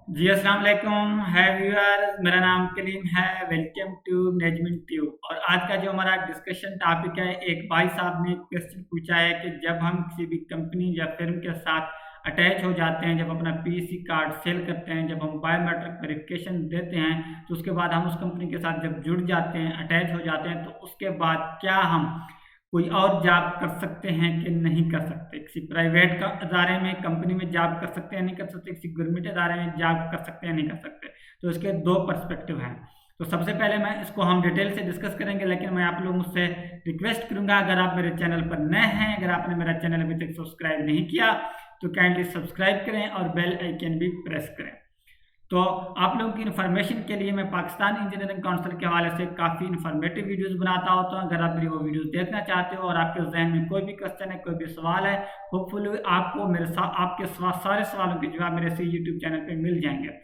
जी अस्सलाम वालेकुम है व्यूअर्स, मेरा नाम कलीम है। Welcome to management tube. और आज का जो हमारा डिस्कशन टॉपिक है, एक भाई साहब ने क्वेश्चन पूछा है कि जब हम किसी भी कंपनी या फिर्म के साथ अटैच हो जाते हैं, जब अपना पीसी कार्ड सेल करते हैं, जब हम बायोमेट्रिक वेरिफिकेशन देते हैं, तो उसके बाद हम उस कंपनी के साथ जब जुड़ जाते हैं, अटैच हो जाते हैं, तो उसके बाद क्या हम कोई और जॉब कर सकते हैं कि नहीं कर सकते। किसी प्राइवेट का अदारे में, कंपनी में जॉब कर सकते हैं नहीं कर सकते, किसी गवर्नमेंट अदारे में जॉब कर सकते हैं नहीं कर सकते। तो इसके दो पर्सपेक्टिव हैं। तो सबसे पहले मैं इसको हम डिटेल से डिस्कस करेंगे, लेकिन मैं आप लोगों से रिक्वेस्ट करूंगा, अगर आप मेरे चैनल पर नए हैं, अगर आपने मेरा चैनल अभी तक सब्सक्राइब नहीं किया तो काइंडली सब्सक्राइब करें और बेल आइकन भी प्रेस करें। तो आप लोगों की इन्फॉर्मेशन के लिए मैं पाकिस्तान इंजीनियरिंग काउंसिल के हवाले से काफ़ी इन्फॉर्मेटिव वीडियोस बनाता होता हूं। अगर आप मेरी वो वीडियोस देखना चाहते हो और आपके जहन में कोई भी क्वेश्चन है, कोई भी सवाल है, होपफुली आपको मेरे साथ आपके सारे सवालों के जवाब मेरे से यूट्यूब चैनल पर मिल जाएंगे।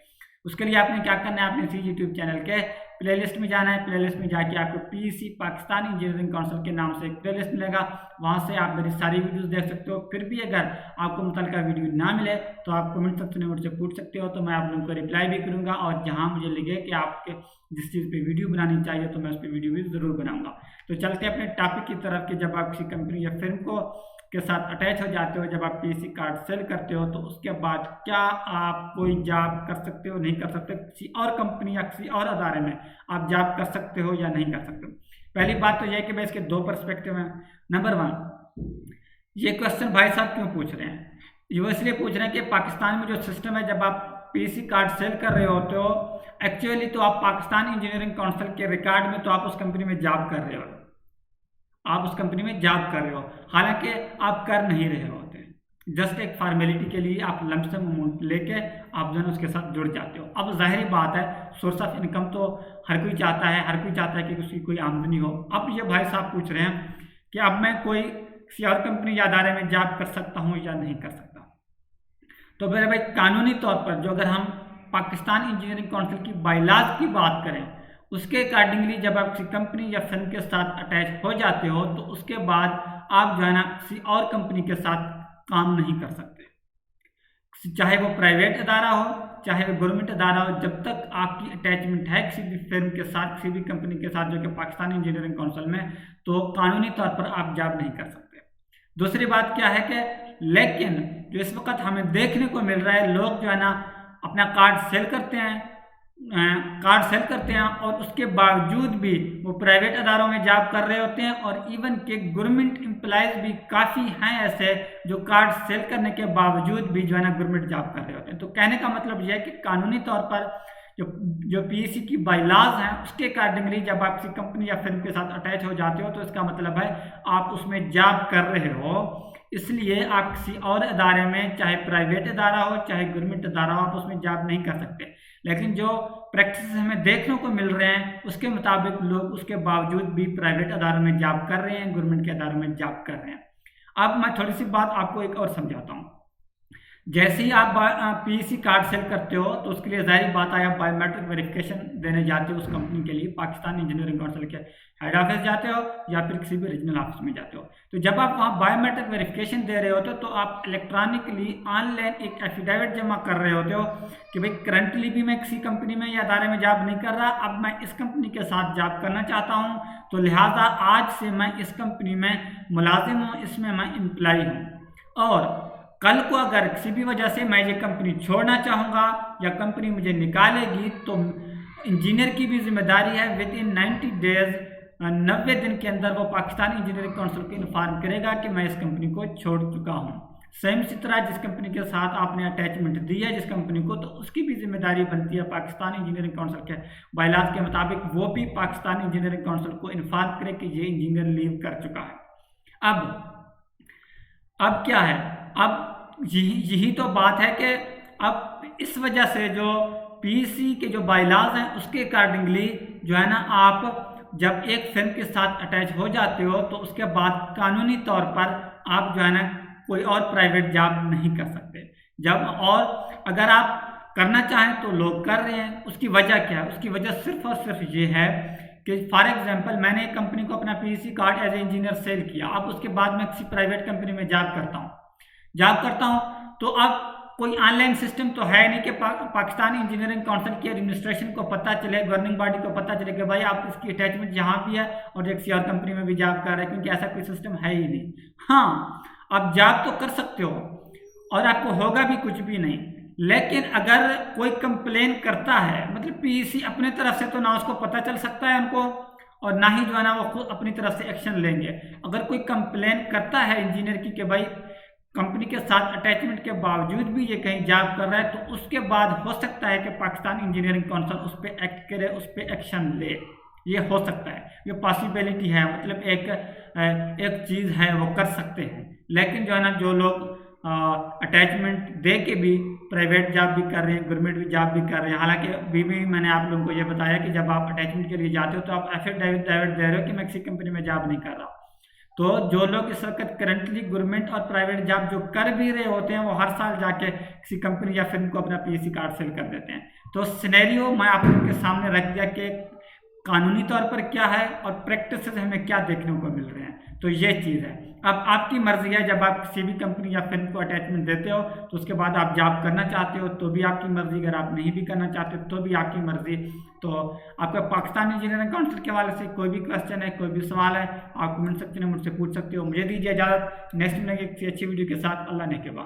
उसके लिए आपने क्या करना है, आपने इसी यूट्यूब चैनल के प्लेलिस्ट में जाना है। प्लेलिस्ट में जाके आपको पीसी पाकिस्तान इंजीनियरिंग काउंसिल के नाम से एक प्लेलिस्ट मिलेगा, वहां से आप मेरी सारी वीडियोस देख सकते हो। फिर भी अगर आपको मुतलका वीडियो ना मिले तो आप कमेंट सेक्शन में मुझसे पूछ सकते हो, तो मैं आप लोगों को रिप्लाई भी करूंगा। और जहां मुझे लगे कि आपके जिस चीज़ पे वीडियो बनानी चाहिए तो मैं उस पर वीडियो भी ज़रूर बनाऊंगा। तो चलते अपने टॉपिक की तरफ कि जब आप किसी कंपनी या फिर्म को के साथ अटैच हो जाते हो, जब आप पीसी कार्ड सेल करते हो, तो उसके बाद क्या आप कोई जॉब कर सकते हो नहीं कर सकते, किसी और कंपनी या किसी और अदारे में आप जॉब कर सकते हो या नहीं कर सकते। पहली बात तो यह है कि भाई इसके दो पर्सपेक्टिव हैं। नंबर वन, ये क्वेश्चन भाई साहब क्यों पूछ रहे हैं? ये इसलिए पूछ रहे हैं कि पाकिस्तान में जो सिस्टम है, जब आप पीसी कार्ड सेल कर रहे होते हो, एक्चुअली तो आप पाकिस्तान इंजीनियरिंग काउंसिल के रिकॉर्ड में तो आप उस कंपनी में जॉब कर रहे हो, आप उस कंपनी में जॉब कर रहे हो, हालांकि आप कर नहीं रहे होते। जस्ट एक फॉर्मेलिटी के लिए आप लमसम अमाउंट लेके आप जो है उसके साथ जुड़ जाते हो। अब जाहिर बात है, सोर्स ऑफ इनकम तो हर कोई चाहता है, हर कोई चाहता है कि उसकी कोई आमदनी हो। अब ये भाई साहब पूछ रहे हैं कि अब मैं कोई किसी और कंपनी या अदारे में जॉब कर सकता हूँ या नहीं कर सकता। तो मेरे भाई, कानूनी तौर पर जो अगर हम पाकिस्तान इंजीनियरिंग काउंसिल की बायलॉज की बात करें, उसके अकॉर्डिंगली जब आप किसी कंपनी या फिर्म के साथ अटैच हो जाते हो, तो उसके बाद आप जो है ना किसी और कंपनी के साथ काम नहीं कर सकते, चाहे वो प्राइवेट अदारा हो चाहे वो गवर्नमेंट अदारा हो। जब तक आपकी अटैचमेंट है किसी भी फिर्म के साथ, किसी भी कंपनी के साथ जो कि पाकिस्तान इंजीनियरिंग काउंसिल में, तो कानूनी तौर पर आप जॉब नहीं कर सकते। दूसरी बात क्या है कि लेकिन जो इस वक्त हमें देखने को मिल रहा है, लोग जो है ना अपना कार्ड सेल करते हैं, और उसके बावजूद भी वो प्राइवेट अदारों में जॉब कर रहे होते हैं। और इवन के गवर्नमेंट एम्प्लॉयज़ भी काफ़ी हैं ऐसे जो कार्ड सेल करने के बावजूद भी जो है ना गवर्नमेंट जॉब कर रहे होते हैं। तो कहने का मतलब यह है कि कानूनी तौर पर जो जो पीएससी की बायलॉज हैं, उसके अकॉर्डिंगली जब आप किसी कंपनी या फिर्म के साथ अटैच हो जाते हो, तो इसका मतलब है आप उसमें जॉब कर रहे हो। इसलिए आप किसी और अदारे में, चाहे प्राइवेट अदारा हो चाहे गवर्नमेंट अदारा हो, आप उसमें जॉब नहीं कर सकते। लेकिन जो प्रैक्टिस हमें देखने को मिल रहे हैं, उसके मुताबिक लोग उसके बावजूद भी प्राइवेट अदारों में जॉब कर रहे हैं, गवर्नमेंट के अदारों में जॉब कर रहे हैं। अब मैं थोड़ी सी बात आपको एक और समझाता हूँ। जैसे ही आप पीसी कार्ड सेल करते हो, तो उसके लिए जाहिर बात है आप बायोमेट्रिक वेरिफिकेशन देने जाते हो उस कंपनी के लिए, पाकिस्तान इंजीनियरिंग काउंसिल के हेड ऑफिस जाते हो या फिर किसी भी रीजनल ऑफिस में जाते हो। तो जब आप वहाँ बायोमेट्रिक वेरिफिकेशन दे रहे होते हो, तो आप इलेक्ट्रॉनिकली ऑनलाइन एक एफिडेविट जमा कर रहे होते हो कि भाई करंटली भी मैं किसी कंपनी में या अदारे में जॉब नहीं कर रहा, अब मैं इस कंपनी के साथ जॉब करना चाहता हूँ, तो लिहाजा आज से मैं इस कंपनी में मुलाजिम हूँ, इसमें मैं एम्प्लॉय हूँ। और कल को अगर किसी भी वजह से मैं ये कंपनी छोड़ना चाहूँगा या कंपनी मुझे निकालेगी, तो इंजीनियर की भी जिम्मेदारी है विद इन 90 डेज, 90 दिन के अंदर वो पाकिस्तान इंजीनियरिंग काउंसिल को इन्फॉर्म करेगा कि मैं इस कंपनी को छोड़ चुका हूँ। सेम इसी तरह जिस कंपनी के साथ आपने अटैचमेंट दी है जिस कंपनी को, तो उसकी भी जिम्मेदारी बनती है पाकिस्तान इंजीनियरिंग काउंसिल के बायलॉज के मुताबिक वो भी पाकिस्तान इंजीनियरिंग काउंसिल को इन्फॉर्म करे कि ये इंजीनियर लीव कर चुका है। अब क्या है, अब यही तो बात है कि अब इस वजह से जो पीसी के जो बायलॉज हैं उसके अकॉर्डिंगली जो है ना, आप जब एक फिल्म के साथ अटैच हो जाते हो, तो उसके बाद कानूनी तौर पर आप जो है ना कोई और प्राइवेट जॉब नहीं कर सकते। जब और अगर आप करना चाहें तो लोग कर रहे हैं। उसकी वजह क्या है? उसकी वजह सिर्फ और सिर्फ ये है कि फॉर एग्जांपल मैंने एक कंपनी को अपना PC card as a engineer sell किया, अब उसके बाद मैं किसी प्राइवेट कंपनी में जॉब करता हूँ, तो अब कोई ऑनलाइन सिस्टम तो है नहीं कि पाकिस्तान इंजीनियरिंग काउंसिल की एडमिनिस्ट्रेशन को पता चले, गवर्निंग बॉडी को पता चले कि भाई आप इसकी अटैचमेंट जहाँ भी है और एक सीआर कंपनी में भी जॉब कर रहे हैं, क्योंकि ऐसा कोई सिस्टम है ही नहीं। हाँ, आप जॉब तो कर सकते हो और आपको होगा भी कुछ भी नहीं, लेकिन अगर कोई कंप्लेन करता है, मतलब पीईसी अपने तरफ से तो ना उसको पता चल सकता है उनको, और ना ही जो है ना वो खुद अपनी तरफ से एक्शन लेंगे। अगर कोई कंप्लेन करता है इंजीनियर की कि भाई कंपनी के साथ अटैचमेंट के बावजूद भी ये कहीं जॉब कर रहा है, तो उसके बाद हो सकता है कि पाकिस्तान इंजीनियरिंग काउंसिल उस पर एक्ट करे, उस पर एक्शन ले। ये हो सकता है, ये पॉसिबिलिटी है, मतलब एक चीज़ है, वो कर सकते हैं। लेकिन जो है ना जो लोग अटैचमेंट दे के भी प्राइवेट जॉब भी कर रहे हैं, गवर्नमेंट भी जॉब भी कर रहे हैं, हालांकि अभी भी मैंने आप लोगों को ये बताया कि जब आप अटैचमेंट के लिए जाते हो तो आप एफिडेविट दे रहे हो कि मैं किसी कंपनी में जॉब नहीं कर रहा। तो जो लोग इस वक्त करंटली गवर्नमेंट और प्राइवेट जॉब जो कर भी रहे होते हैं, वो हर साल जाके किसी कंपनी या फिर्म को अपना पीएससी कार्ड सेल कर देते हैं। तो सिनेरियो मैं आप लोगों के सामने रख दिया कि कानूनी तौर पर क्या है और प्रैक्टिस हमें क्या देखने को मिल रहे हैं। तो ये चीज़ है, अब आपकी मर्जी है, जब आप किसी भी कंपनी या फिर्म को अटैचमेंट देते हो तो उसके बाद आप जॉब करना चाहते हो तो भी आपकी मर्जी, अगर आप नहीं भी करना चाहते तो भी आपकी मर्जी। तो आपका पाकिस्तान इंजीनियरिंग काउंसिल के हवाले से कोई भी क्वेश्चन है, कोई भी सवाल है, आप कमेंट सेक्शन में मुझसे पूछ सकते हो। मुझे दीजिए इजाज़त, नेक्स्ट मिलेंगे किसी अच्छी वीडियो के साथ। अल्लाह ने के बाद।